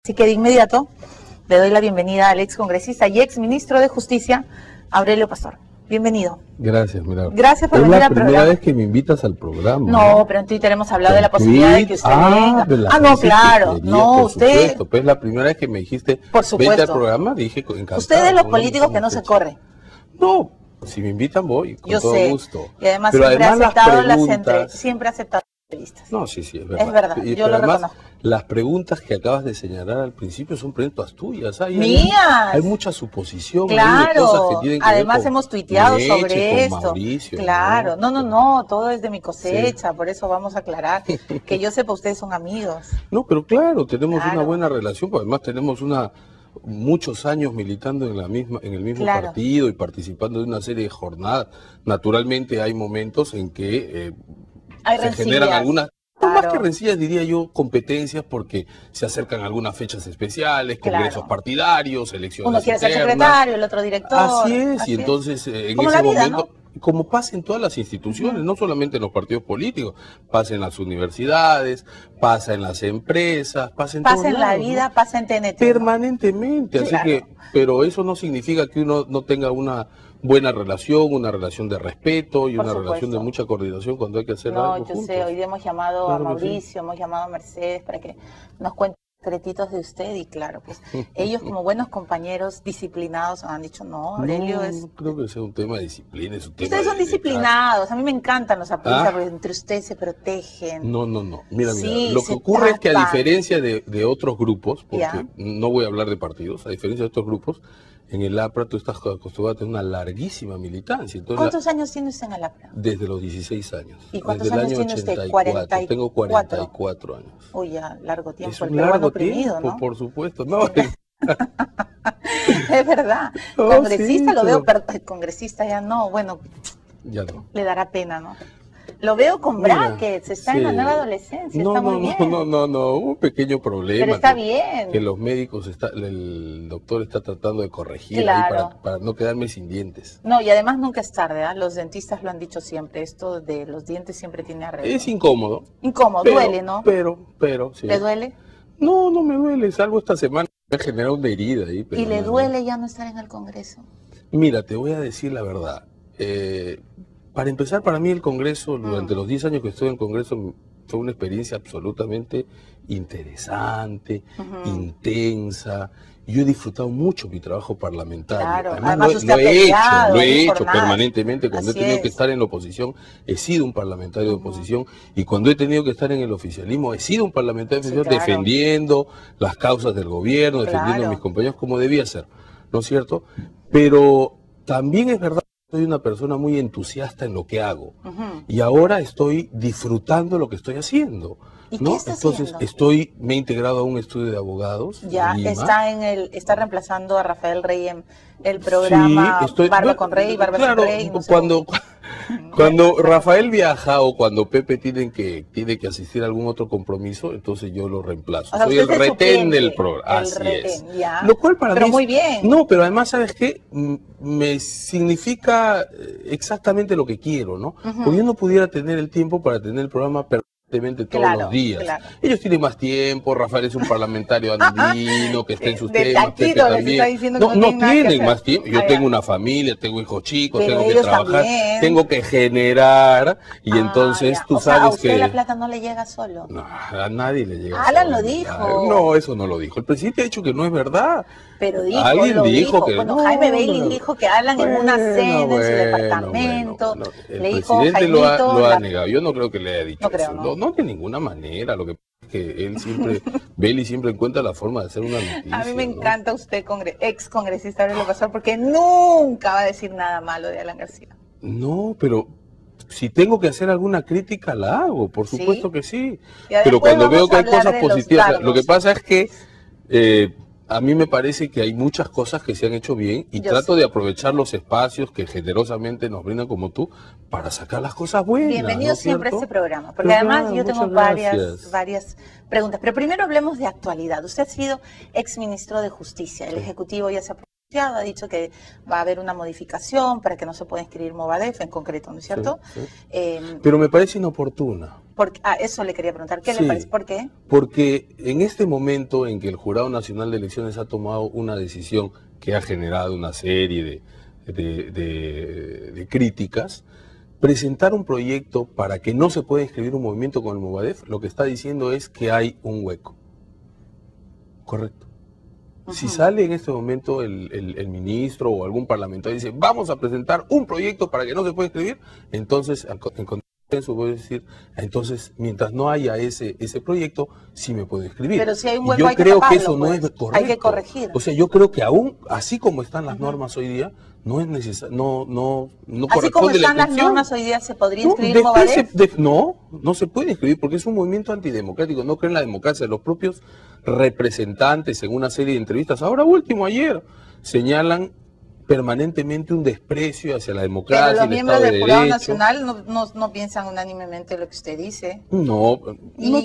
Así que de inmediato le doy la bienvenida al ex congresista y ex ministro de Justicia, Aurelio Pastor. Bienvenido. Gracias, Milagro. Gracias por venir al programa. Es la primera vez que me invitas al programa. No, pero en Twitter hemos hablado de la posibilidad de que usted venga. No, claro. No, usted... Supuesto. Pues la primera vez que me dijiste, por supuesto, vente al programa, dije encantado. Usted es de los políticos que no se corre. No, si me invitan voy, con todo gusto. Y además pero siempre además ha aceptado siempre ha aceptado entrevistas. No, sí, es verdad. Es verdad, yo lo reconozco. Las preguntas que acabas de señalar al principio son preguntas tuyas. ¡Mías! Hay mucha suposición. Claro, de cosas que tienen que además ver con hemos tuiteado Leche, sobre esto. Mauricio, claro, no, todo es de mi cosecha, por eso vamos a aclarar. Que yo sepa, ustedes son amigos. No, pero claro, tenemos una buena relación, porque además tenemos muchos años militando en el mismo partido y participando de una serie de jornadas. Naturalmente hay momentos en que se generan algunas, más que rencillas, diría yo, competencias, porque se acercan algunas fechas especiales, congresos partidarios, elecciones uno quiere internas. ser secretario, el otro director. Así es, y entonces en ese momento, como pasa en todas las instituciones, no solamente en los partidos políticos, pasa en las universidades, pasa en las empresas, pasa en la vida, pasa en TNT. Permanentemente, así que, pero eso no significa que uno no tenga una buena relación, una relación de respeto y una relación de mucha coordinación cuando hay que hacer algo juntos. No, yo sé, hoy día hemos llamado a Mauricio, hemos llamado a Mercedes para que nos cuente secretitos de usted y claro, pues ellos como buenos compañeros disciplinados han dicho, no, Aurelio es... No creo que sea un tema de disciplina, es un tema Ustedes son disciplinados, a mí me encantan los apoyos, porque entre ustedes se protegen. No, mira, lo que ocurre es que a diferencia de otros grupos, porque no voy a hablar de partidos, a diferencia de otros grupos, en el APRA tú estás acostumbrado a tener una larguísima militancia. Entonces, ¿cuántos años tiene usted en el APRA? Desde los 16 años. ¿Y cuántos desde años el año tiene 84. usted? 44. Tengo 44 años. Uy, ya, largo tiempo. Es un largo tiempo, ¿no? Por supuesto. No, es verdad. Congresista lo veo, pero congresista ya no, bueno, ya no. Le dará pena, ¿no? Lo veo con brackets, está en la nueva adolescencia, está muy bien. No, hubo un pequeño problema. Pero está bien. Que los médicos, el doctor está tratando de corregir ahí para no quedarme sin dientes. No, y además nunca es tarde, los dentistas lo han dicho siempre, esto de los dientes siempre tiene arreglo. Es incómodo. Incómodo, duele, ¿no? Pero, sí. ¿Le duele? No me duele, salvo esta semana, me ha generado una herida ahí. ¿Y le duele ya no estar en el Congreso? Mira, te voy a decir la verdad. Para empezar, para mí el Congreso, durante los 10 años que estuve en el Congreso, fue una experiencia absolutamente interesante, intensa. Yo he disfrutado mucho mi trabajo parlamentario. Claro, además lo he hecho permanentemente. Cuando he tenido que estar en la oposición, he sido un parlamentario de oposición. Y cuando he tenido que estar en el oficialismo, he sido un parlamentario de oposición defendiendo las causas del gobierno, defendiendo a mis compañeros como debía ser, ¿no es cierto? Pero también es verdad, soy una persona muy entusiasta en lo que hago y ahora estoy disfrutando lo que estoy haciendo. ¿Y qué está haciendo? Me he integrado a un estudio de abogados. Ya está reemplazando a Rafael Rey en el programa Barba con Rey, Barba sin Rey. No sé cuando Rafael viaja o cuando Pepe tiene que asistir a algún otro compromiso, entonces yo lo reemplazo. O sea, soy el retén del programa. Así es. Ya. Lo cual para mí muy bien. No, pero además, ¿sabes qué? Me significa exactamente lo que quiero, ¿no? Porque yo no pudiera tener el tiempo para tener el programa todos los días. Ellos tienen más tiempo, Rafael es un parlamentario andino que está en sus temas, Pepe también. No tienen más tiempo. Yo tengo una familia, tengo hijos chicos, tengo que trabajar, tengo que generar y entonces tú sabes a usted que la plata no le llega solo. No, a nadie le llega Alan solo. lo dijo. No, eso no lo dijo. El presidente ha dicho que no es verdad. Pero alguien dijo que Jaime Bailey dijo que Alan en una cena en su departamento el presidente lo ha negado. Yo no creo que le haya dicho eso. No, de ninguna manera. Lo que pasa es que él siempre, Bailey siempre encuentra la forma de hacer una noticia. A mí me encanta usted, ex congresista Aurelio Pastor, porque nunca va a decir nada malo de Alan García. No, pero si tengo que hacer alguna crítica, la hago, por supuesto que sí. Pero cuando veo que hay cosas positivas, lo que pasa es que a mí me parece que hay muchas cosas que se han hecho bien y trato de aprovechar los espacios que generosamente nos brindan como tú para sacar las cosas buenas. Bienvenido siempre a este programa, porque además yo tengo varias preguntas. Pero primero hablemos de actualidad. Usted ha sido exministro de Justicia. El Ejecutivo ya se ha pronunciado, ha dicho que va a haber una modificación para que no se pueda inscribir Movadef en concreto, ¿no es cierto? Pero me parece inoportuna. Eso le quería preguntar. ¿Qué le parece? ¿Por qué? Porque en este momento en que el Jurado Nacional de Elecciones ha tomado una decisión que ha generado una serie de críticas, presentar un proyecto para que no se pueda inscribir un movimiento con el Movadef, lo que está diciendo es que hay un hueco. Correcto. Si sale en este momento el ministro o algún parlamentario y dice, vamos a presentar un proyecto para que no se pueda inscribir, entonces, en consenso, voy a decir, entonces, mientras no haya ese proyecto, sí me puedo inscribir. Pero si hay un hueco, yo hay creo que taparlo, que eso no es correcto. Hay que corregir. O sea, yo creo que aún, así como están las normas hoy día, no es necesario, no así como están las normas hoy día, ¿se podría inscribir Movadef? No se puede inscribir porque es un movimiento antidemocrático, no creen en la democracia. Los propios representantes en una serie de entrevistas, ahora último, ayer, señalan permanentemente un desprecio hacia la democracia. Pero los miembros del Jurado Nacional no piensan unánimemente lo que usted dice. No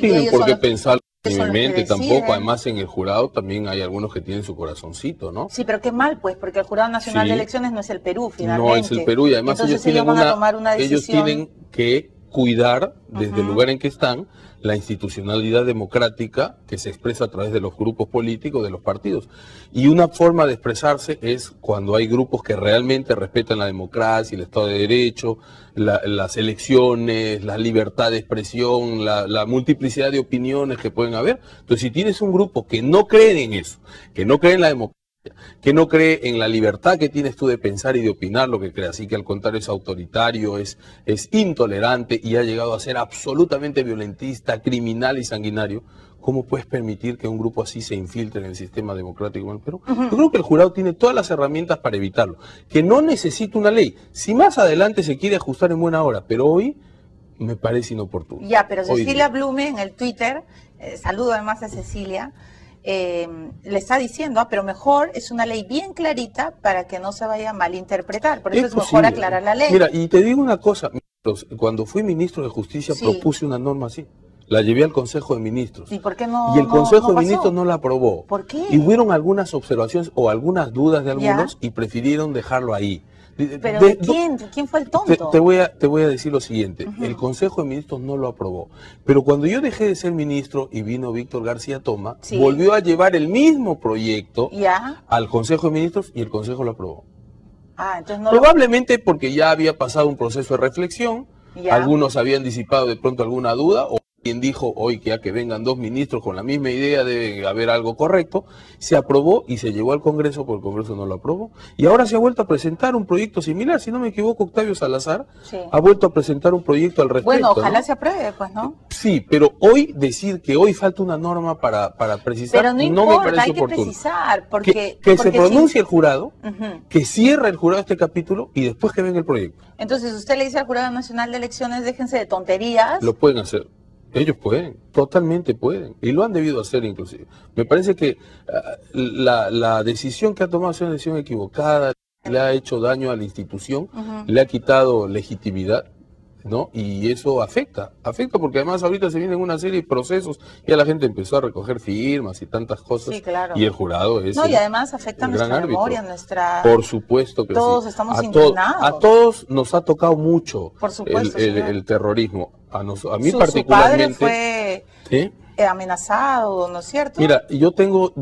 tienen por qué pensar unánimemente tampoco. Además, en el jurado también hay algunos que tienen su corazoncito, ¿no? Sí, pero qué mal, pues, porque el Jurado Nacional de Elecciones no es el Perú, finalmente. No es el Perú, y además ellos tienen que cuidar, desde el lugar en que están, la institucionalidad democrática que se expresa a través de los grupos políticos, de los partidos. Y una forma de expresarse es cuando hay grupos que realmente respetan la democracia, el Estado de Derecho, las elecciones, la libertad de expresión, la multiplicidad de opiniones que pueden haber. Entonces, si tienes un grupo que no cree en eso, que no cree en la democracia, que no cree en la libertad que tienes tú de pensar y de opinar lo que creas, y que al contrario es autoritario, es intolerante y ha llegado a ser absolutamente violentista, criminal y sanguinario, ¿cómo puedes permitir que un grupo así se infiltre en el sistema democrático en el Perú? Yo creo que el jurado tiene todas las herramientas para evitarlo, que no necesita una ley. Si más adelante se quiere ajustar en buena hora, pero hoy me parece inoportuno. Ya, pero Cecilia Blume en el Twitter, saludo además a Cecilia, le está diciendo, pero mejor es una ley bien clarita para que no se vaya a malinterpretar. Por eso es mejor aclarar la ley. Mira, y te digo una cosa, cuando fui ministro de Justicia propuse una norma así. La llevé al Consejo de Ministros. ¿Y por qué no? Y el Consejo de Ministros no la aprobó. ¿Por qué? Y hubieron algunas observaciones o algunas dudas de algunos y prefirieron dejarlo ahí. ¿Pero de quién? ¿Quién fue el tonto? Te voy a decir lo siguiente. El Consejo de Ministros no lo aprobó. Pero cuando yo dejé de ser ministro y vino Víctor García Toma, volvió a llevar el mismo proyecto al Consejo de Ministros y el Consejo lo aprobó. Entonces probablemente porque ya había pasado un proceso de reflexión, algunos habían disipado de pronto alguna duda, o quien dijo hoy que ya que vengan dos ministros con la misma idea debe haber algo correcto, se aprobó y se llevó al Congreso, porque el Congreso no lo aprobó, y ahora se ha vuelto a presentar un proyecto similar. Si no me equivoco, Octavio Salazar ha vuelto a presentar un proyecto al respecto. Bueno, ojalá se apruebe, pues, ¿no? Sí, pero hoy decir que hoy falta una norma para precisar, pero no importa, me parece oportuno. Hay que precisar, porque se pronuncie el jurado, que cierre el jurado este capítulo y después que venga el proyecto. Entonces, usted le dice al Jurado Nacional de Elecciones, déjense de tonterías. Lo pueden hacer. Ellos pueden, totalmente pueden, y lo han debido hacer inclusive. Me parece que la decisión que ha tomado es una decisión equivocada, le ha hecho daño a la institución, le ha quitado legitimidad, ¿no? Y eso afecta porque además ahorita se vienen una serie de procesos, ya la gente empezó a recoger firmas y tantas cosas, y el jurado es y además afecta nuestra memoria, Por supuesto que todos estamos indignados. A todos nos ha tocado mucho por supuesto, el terrorismo. A mí Su particularmente. padre fue amenazado, ¿no es cierto? Mira, yo tengo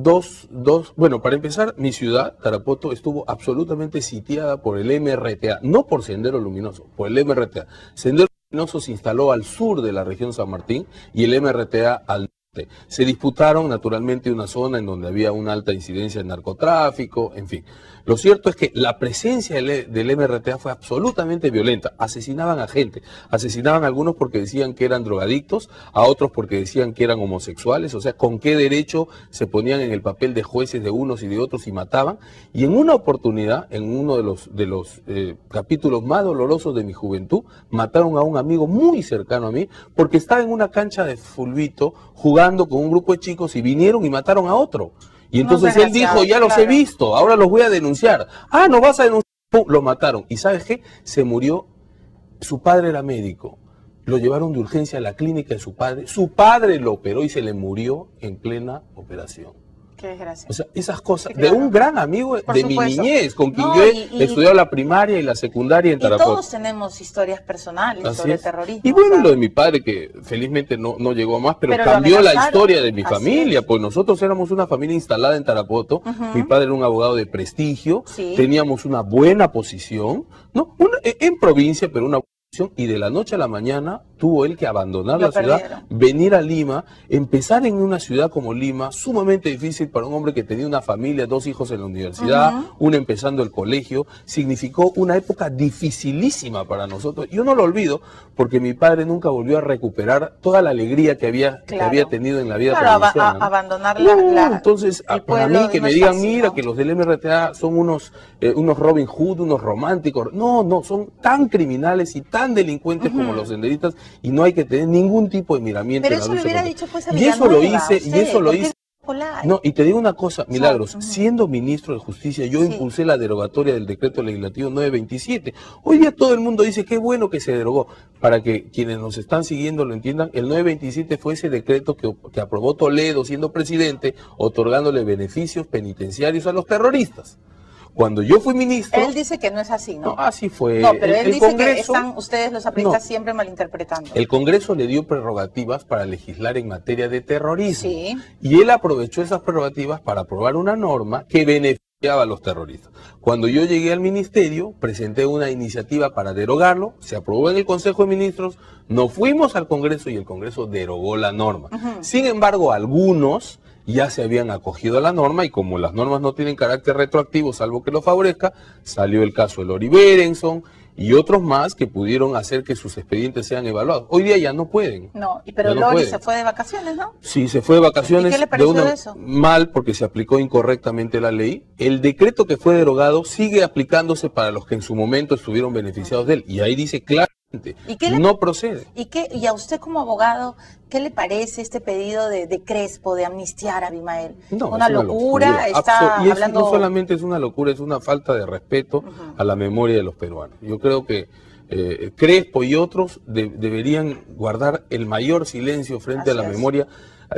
bueno, para empezar, mi ciudad, Tarapoto, estuvo absolutamente sitiada por el MRTA, no por Sendero Luminoso, por el MRTA. Sendero Luminoso se instaló al sur de la región San Martín y el MRTA al norte. Se disputaron naturalmente una zona en donde había una alta incidencia de narcotráfico, en fin. Lo cierto es que la presencia del MRTA fue absolutamente violenta. Asesinaban a gente, asesinaban a algunos porque decían que eran drogadictos, a otros porque decían que eran homosexuales, o sea, con qué derecho se ponían en el papel de jueces de unos y de otros y mataban. Y en una oportunidad, en uno de los capítulos más dolorosos de mi juventud, mataron a un amigo muy cercano a mí porque estaba en una cancha de fulbito jugando con un grupo de chicos y vinieron y mataron a otro. Y entonces él dijo, ya los he visto, ahora los voy a denunciar. No vas a denunciar. ¡Pum! Lo mataron. ¿Y sabes qué? Se murió. Su padre era médico. Lo llevaron de urgencia a la clínica de su padre. Su padre lo operó y se le murió en plena operación. Qué desgracia. O sea, esas cosas, sí, claro, de un gran amigo de mi niñez, con quien yo he estudiado la primaria y la secundaria en Tarapoto. Y todos tenemos historias personales sobre terrorismo. Y bueno, lo de mi padre, que felizmente no llegó a más, pero cambió la historia de mi familia, pues nosotros éramos una familia instalada en Tarapoto, mi padre era un abogado de prestigio, teníamos una buena posición, ¿no? En provincia, pero una posición, y de la noche a la mañana tuvo él que abandonar la ciudad, venir a Lima, empezar en una ciudad como Lima, sumamente difícil para un hombre que tenía una familia, 2 hijos en la universidad, uno empezando el colegio, significó una época dificilísima para nosotros. Yo no lo olvido, porque mi padre nunca volvió a recuperar toda la alegría que había tenido en la vida provinciana, ¿no? Abandonar entonces, para mí que me digan, mira, que los del MRTA son unos Robin Hood, unos románticos, no, son tan criminales y tan delincuentes como los senderistas, y no hay que tener ningún tipo de miramiento. Pero eso lo hubiera dicho pues a Villanueva, y eso lo hice. No, y te digo una cosa, Milagros, siendo ministro de Justicia, yo impulsé la derogatoria del decreto legislativo 927. Hoy día todo el mundo dice qué bueno que se derogó. Para que quienes nos están siguiendo lo entiendan, el 927 fue ese decreto que aprobó Toledo siendo presidente, otorgándole beneficios penitenciarios a los terroristas. Cuando yo fui ministro... Él dice que no es así, ¿no? No, así fue. No, pero él dice que están ustedes los apristas siempre malinterpretando. El Congreso le dio prerrogativas para legislar en materia de terrorismo. Y él aprovechó esas prerrogativas para aprobar una norma que beneficiaba a los terroristas. Cuando yo llegué al ministerio, presenté una iniciativa para derogarlo, se aprobó en el Consejo de Ministros, nos fuimos al Congreso y el Congreso derogó la norma. Sin embargo, algunos ya se habían acogido a la norma, y como las normas no tienen carácter retroactivo, salvo que lo favorezca, salió el caso de Lori Berenson y otros más que pudieron hacer que sus expedientes sean evaluados. Hoy día ya no pueden. No, pero Lori se fue de vacaciones, ¿no? Sí, se fue de vacaciones. ¿Y qué le pareció de eso? Mal, porque se aplicó incorrectamente la ley. El decreto que fue derogado sigue aplicándose para los que en su momento estuvieron beneficiados de él. Y ahí dice claramente, no procede. Y a usted como abogado, ¿qué le parece este pedido de Crespo de amnistiar a Abimael? No, una locura. Está hablando... No solamente es una locura, es una falta de respeto a la memoria de los peruanos. Yo creo que Crespo y otros deberían guardar el mayor silencio frente a la memoria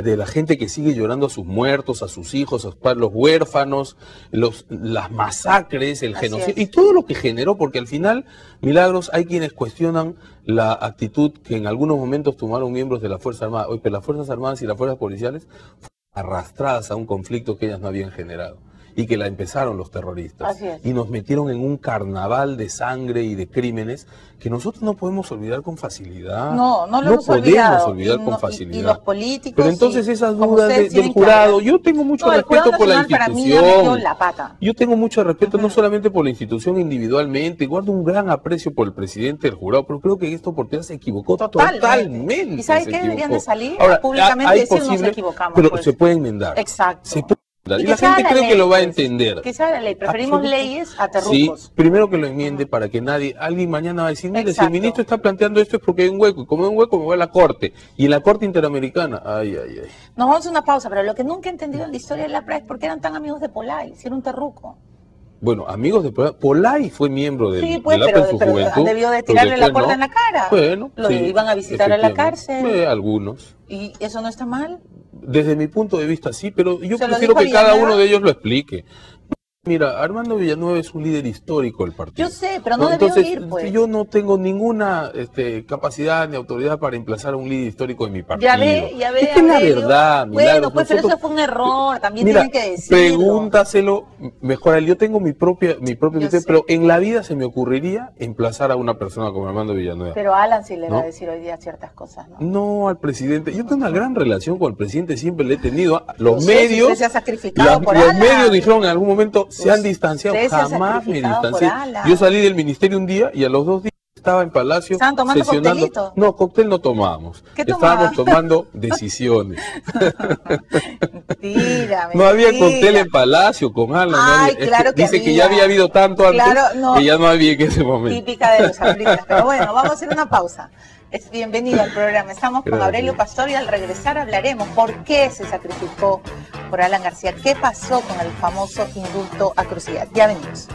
de la gente que sigue llorando a sus muertos, a sus hijos, a los huérfanos, las masacres, el genocidio y todo lo que generó, porque al final, Milagros, hay quienes cuestionan la actitud que en algunos momentos tomaron miembros de la Fuerza Armada. Hoy, pero las Fuerzas Armadas y las Fuerzas Policiales fueron arrastradas a un conflicto que ellas no habían generado, y que la empezaron los terroristas, y nos metieron en un carnaval de sangre y de crímenes que nosotros no podemos olvidar con facilidad. No podemos olvidar con facilidad. Y los políticos. Pero entonces esas dudas del jurado, yo tengo mucho respeto por la institución. Yo tengo mucho respeto no solamente por la institución individualmente, guardo un gran aprecio por el presidente del jurado, pero creo que en esta oportunidad se equivocó totalmente. ¿Y sabes qué? Deberían de salir públicamente y decir nos equivocamos. Pero se puede enmendar. Exacto. Y la gente cree que lo va a entender. Que sea la ley, preferimos leyes a terrucos. Sí, primero que lo enmiende para que alguien mañana va a decir, mire, si el ministro está planteando esto es porque hay un hueco, y como hay un hueco me voy a la Corte, y en la Corte Interamericana, Nos vamos a una pausa, pero lo que nunca he entendido en la historia de la PRA es por qué eran tan amigos de Polay, si era un terruco. Bueno, amigos de Polay fue miembro del APRA en su juventud. Debió de tirarle la cuerda en la cara. Bueno, lo iban a visitar a la cárcel. Algunos. ¿Y eso no está mal? Desde mi punto de vista sí, pero yo prefiero que cada uno de ellos lo explique. Mira, Armando Villanueva es un líder histórico del partido. Yo sé, pero no debió ir, pues. Yo no tengo ninguna capacidad ni autoridad para emplazar a un líder histórico de mi partido. Ya ve. Esta es la verdad, Bueno, pues pero eso fue un error, también tienen que decirlo. Pregúntaselo mejor a él. Yo tengo mi propio criterio, pero en la vida se me ocurriría emplazar a una persona como Armando Villanueva. Pero Alan sí le va a decir hoy día ciertas cosas, ¿no? No, al presidente. Yo tengo una gran relación con el presidente, siempre le he tenido. Los medios, usted se ha sacrificado por los Alan. medios dijeron en algún momento, se han distanciado, jamás me distancié. Yo salí del ministerio un día y a los 2 días estaba en Palacio sesionando. No, cóctel no tomábamos. Estábamos tomando decisiones. Mentira, no había cóctel en Palacio con Alan. Claro que dice que ya había habido tanto antes que ya no había en ese momento. Típica de los apristas. Pero bueno, vamos a hacer una pausa. Bienvenido al programa. Estamos con Aurelio Pastor y al regresar hablaremos por qué se sacrificó por Alan García. ¿Qué pasó con el famoso indulto a Crucial? Ya venimos.